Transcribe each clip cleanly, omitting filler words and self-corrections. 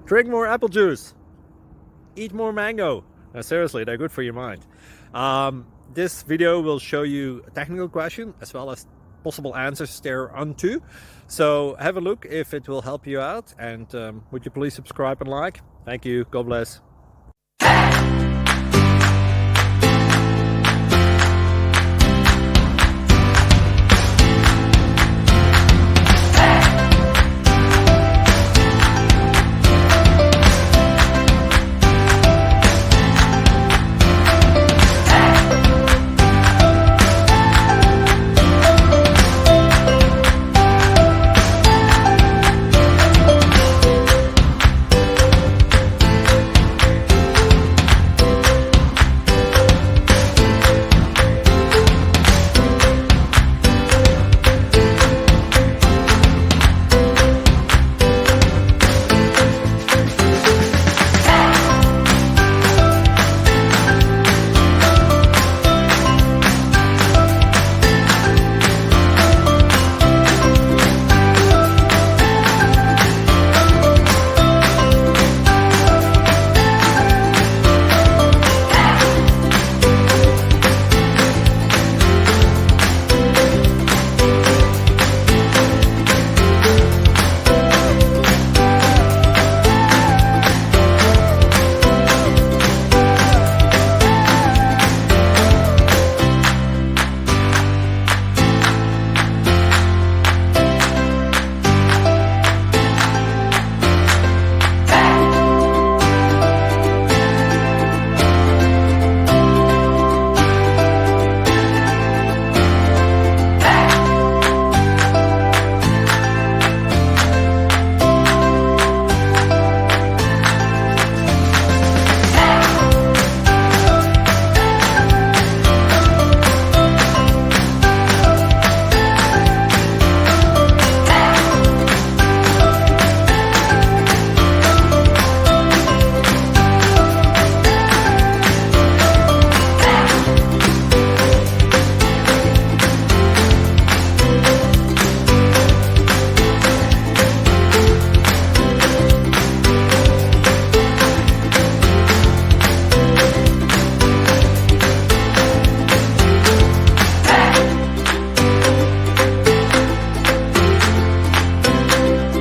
Drink more apple juice. Eat more mango. No, seriously, they're good for your mind. This video will show you a technical question as well as possible answers thereunto. So have a look if it will help you out, and would you please subscribe and like? Thank you. God bless.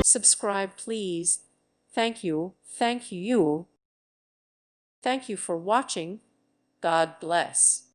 Subscribe, please. Thank you. Thank you. Thank you for watching. God bless.